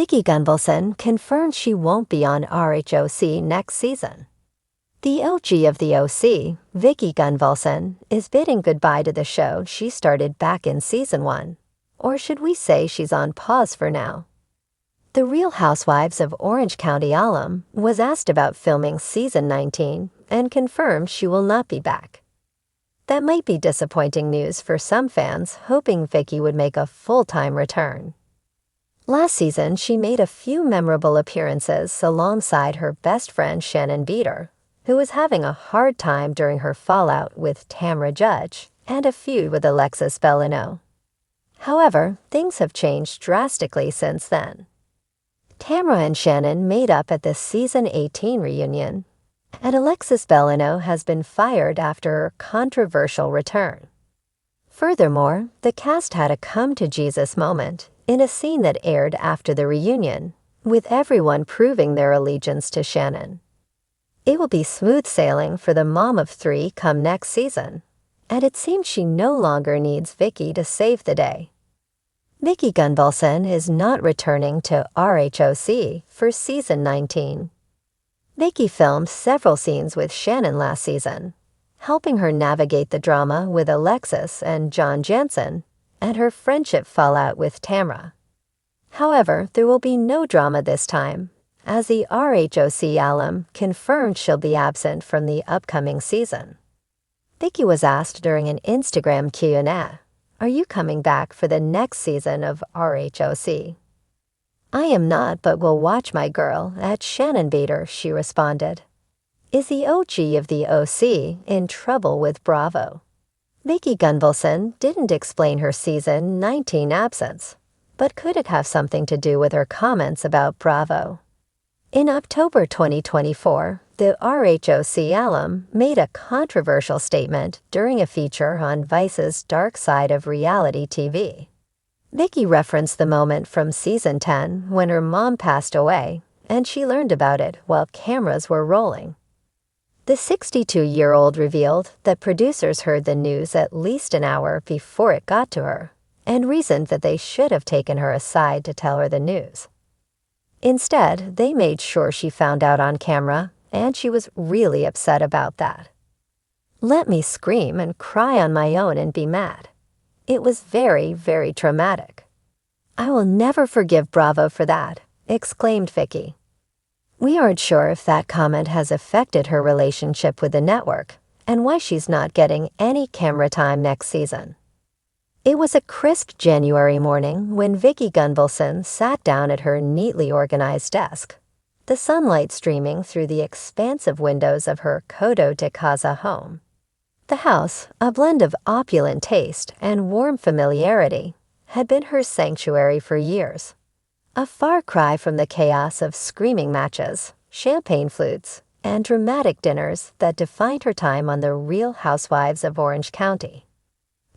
Vicki Gunvalson confirmed she won't be on RHOC next season. The OG of the OC, Vicki Gunvalson, is bidding goodbye to the show she started back in season 1. Or should we say she's on pause for now? The Real Housewives of Orange County alum was asked about filming season 19 and confirmed she will not be back. That might be disappointing news for some fans hoping Vicki would make a full-time return. Last season, she made a few memorable appearances alongside her best friend Shannon Beater, who was having a hard time during her fallout with Tamra Judge and a feud with Alexis Bellino. However, things have changed drastically since then. Tamra and Shannon made up at the season 18 reunion, and Alexis Bellino has been fired after her controversial return. Furthermore, the cast had a come-to-Jesus moment in a scene that aired after the reunion, with everyone proving their allegiance to Shannon. It will be smooth sailing for the mom of 3 come next season, and it seems she no longer needs Vicki to save the day. Vicki Gunvalson is not returning to RHOC for season 19. Vicki filmed several scenes with Shannon last season, helping her navigate the drama with Alexis and John Jansen and her friendship fallout with Tamra. However, there will be no drama this time, as the RHOC alum confirmed she'll be absent from the upcoming season. Vicki was asked during an Instagram Q&A, "Are you coming back for the next season of RHOC?" "I am not, but will watch my girl," at Shannon Beater, she responded. Is the OG of the OC in trouble with Bravo? Vicki Gunvalson didn't explain her season 19 absence, but could it have something to do with her comments about Bravo? In October 2024, the RHOC alum made a controversial statement during a feature on Vice's Dark Side of Reality TV. Vicki referenced the moment from season 10 when her mom passed away, and she learned about it while cameras were rolling. The 62-year-old revealed that producers heard the news at least an hour before it got to her, and reasoned that they should have taken her aside to tell her the news. Instead, they made sure she found out on camera, and she was really upset about that. "Let me scream and cry on my own and be mad. It was very, very traumatic. I will never forgive Bravo for that," exclaimed Vicki. We aren't sure if that comment has affected her relationship with the network and why she's not getting any camera time next season. It was a crisp January morning when Vicki Gunvalson sat down at her neatly organized desk, the sunlight streaming through the expansive windows of her Coto de Casa home. The house, a blend of opulent taste and warm familiarity, had been her sanctuary for years. A far cry from the chaos of screaming matches, champagne flutes, and dramatic dinners that defined her time on the Real Housewives of Orange County.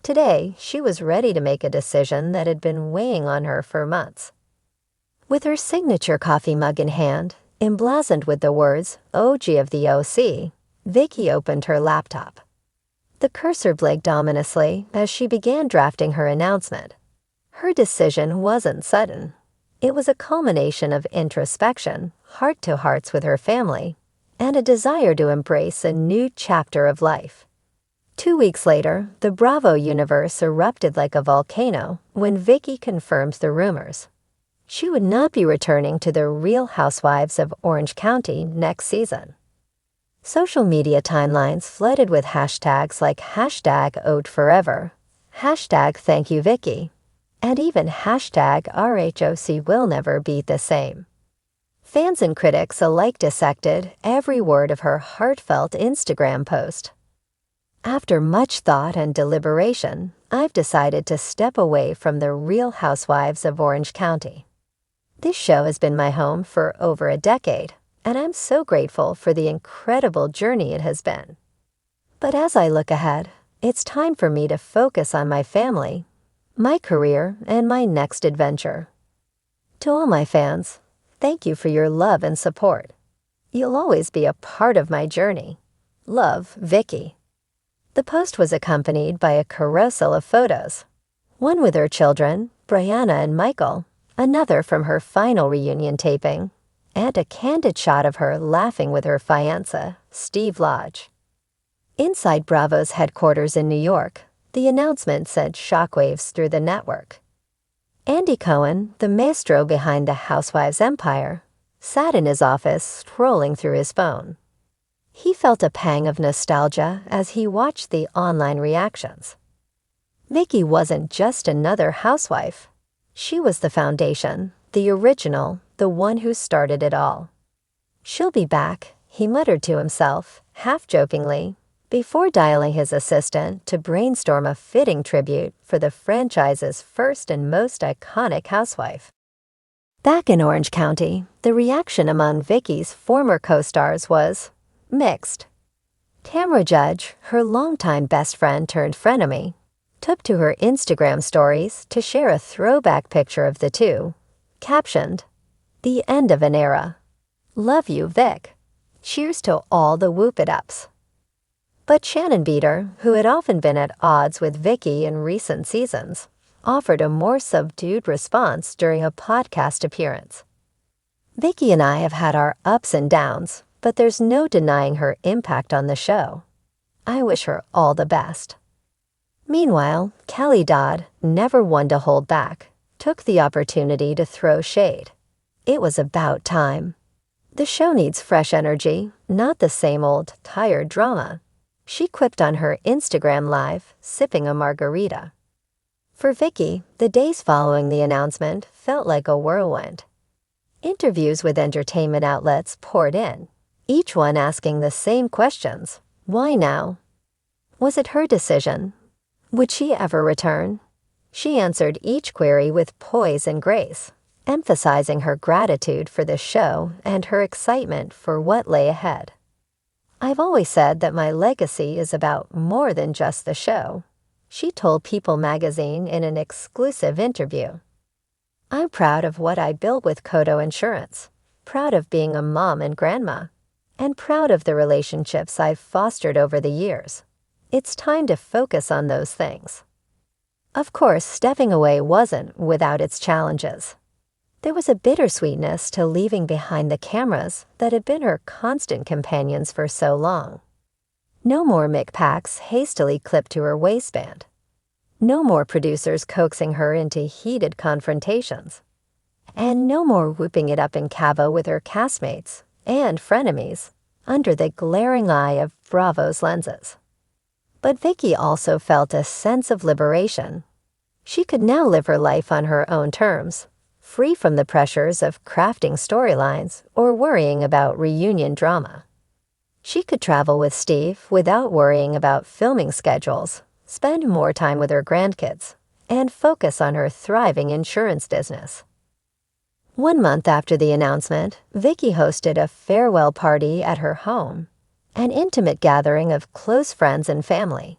Today, she was ready to make a decision that had been weighing on her for months. With her signature coffee mug in hand, emblazoned with the words "OG of the OC," Vicki opened her laptop. The cursor blinked ominously as she began drafting her announcement. Her decision wasn't sudden. It was a culmination of introspection, heart-to-hearts with her family, and a desire to embrace a new chapter of life. 2 weeks later, the Bravo universe erupted like a volcano when Vicki confirmed the rumors. She would not be returning to the Real Housewives of Orange County next season. Social media timelines flooded with hashtags like #OatForever, #ThankYouVicki, and even #RHOC will never be the same. Fans and critics alike dissected every word of her heartfelt Instagram post. "After much thought and deliberation, I've decided to step away from the Real Housewives of Orange County. This show has been my home for over a decade, and I'm so grateful for the incredible journey it has been. But as I look ahead, it's time for me to focus on my family, my career, and my next adventure. To all my fans, thank you for your love and support. You'll always be a part of my journey. Love, Vicki." The post was accompanied by a carousel of photos, one with her children, Brianna and Michael, another from her final reunion taping, and a candid shot of her laughing with her fiancé, Steve Lodge. Inside Bravo's headquarters in New York, the announcement sent shockwaves through the network. Andy Cohen, the maestro behind the Housewives empire, sat in his office scrolling through his phone. He felt a pang of nostalgia as he watched the online reactions. Vicki wasn't just another housewife. She was the foundation, the original, the one who started it all. "She'll be back," he muttered to himself, half-jokingly, before dialing his assistant to brainstorm a fitting tribute for the franchise's first and most iconic housewife. Back in Orange County, the reaction among Vicki's former co-stars was mixed. Tamra Judge, her longtime best friend turned frenemy, took to her Instagram stories to share a throwback picture of the two, captioned, "The end of an era. Love you, Vic. Cheers to all the whoop-it-ups." But Shannon Beater, who had often been at odds with Vicki in recent seasons, offered a more subdued response during a podcast appearance. "Vicki and I have had our ups and downs, but there's no denying her impact on the show. I wish her all the best." Meanwhile, Kelly Dodd, never one to hold back, took the opportunity to throw shade. It was about time. The show needs fresh energy, not the same old, tired drama, she quipped on her Instagram Live, sipping a margarita. For Vicki, the days following the announcement felt like a whirlwind. Interviews with entertainment outlets poured in, each one asking the same questions. Why now? Was it her decision? Would she ever return? She answered each query with poise and grace, emphasizing her gratitude for the show and her excitement for what lay ahead. "I've always said that my legacy is about more than just the show," she told People magazine in an exclusive interview. "I'm proud of what I built with Kodo Insurance, proud of being a mom and grandma, and proud of the relationships I've fostered over the years. It's time to focus on those things." Of course, stepping away wasn't without its challenges. There was a bittersweetness to leaving behind the cameras that had been her constant companions for so long. No more McPacks hastily clipped to her waistband. No more producers coaxing her into heated confrontations. And no more whooping it up in Cabo with her castmates and frenemies under the glaring eye of Bravo's lenses. But Vicki also felt a sense of liberation. She could now live her life on her own terms, free from the pressures of crafting storylines or worrying about reunion drama. She could travel with Steve without worrying about filming schedules, spend more time with her grandkids, and focus on her thriving insurance business. 1 month after the announcement, Vicki hosted a farewell party at her home, an intimate gathering of close friends and family.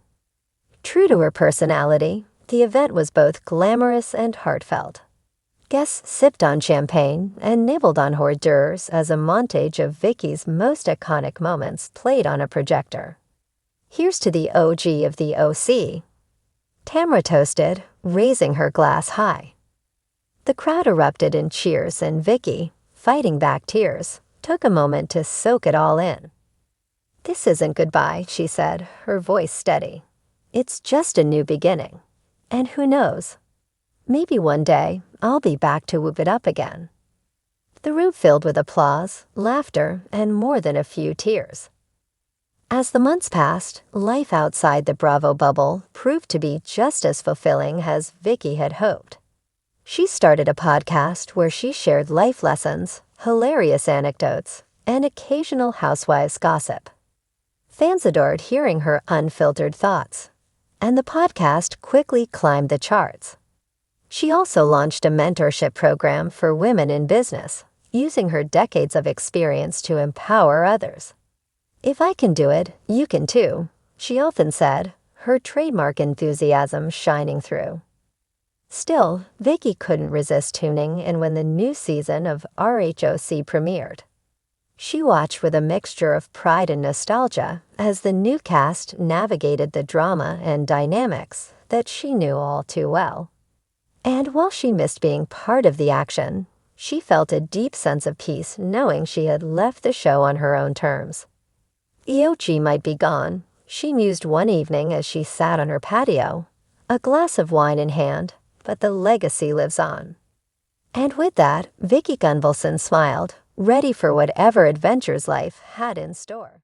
True to her personality, the event was both glamorous and heartfelt. Guests sipped on champagne and nibbled on hors d'oeuvres as a montage of Vicki's most iconic moments played on a projector. "Here's to the OG of the OC." Tamra toasted, raising her glass high. The crowd erupted in cheers, and Vicki, fighting back tears, took a moment to soak it all in. "This isn't goodbye," she said, her voice steady. "It's just a new beginning. And who knows? Maybe one day I'll be back to whoop it up again." The room filled with applause, laughter, and more than a few tears. As the months passed, life outside the Bravo bubble proved to be just as fulfilling as Vicki had hoped. She started a podcast where she shared life lessons, hilarious anecdotes, and occasional housewives gossip. Fans adored hearing her unfiltered thoughts, and the podcast quickly climbed the charts. She also launched a mentorship program for women in business, using her decades of experience to empower others. "If I can do it, you can too," she often said, her trademark enthusiasm shining through. Still, Vicki couldn't resist tuning in when the new season of RHOC premiered. She watched with a mixture of pride and nostalgia as the new cast navigated the drama and dynamics that she knew all too well. And while she missed being part of the action, she felt a deep sense of peace knowing she had left the show on her own terms. RHOC might be gone, she mused one evening as she sat on her patio, a glass of wine in hand, but the legacy lives on. And with that, Vicki Gunvalson smiled, ready for whatever adventures life had in store.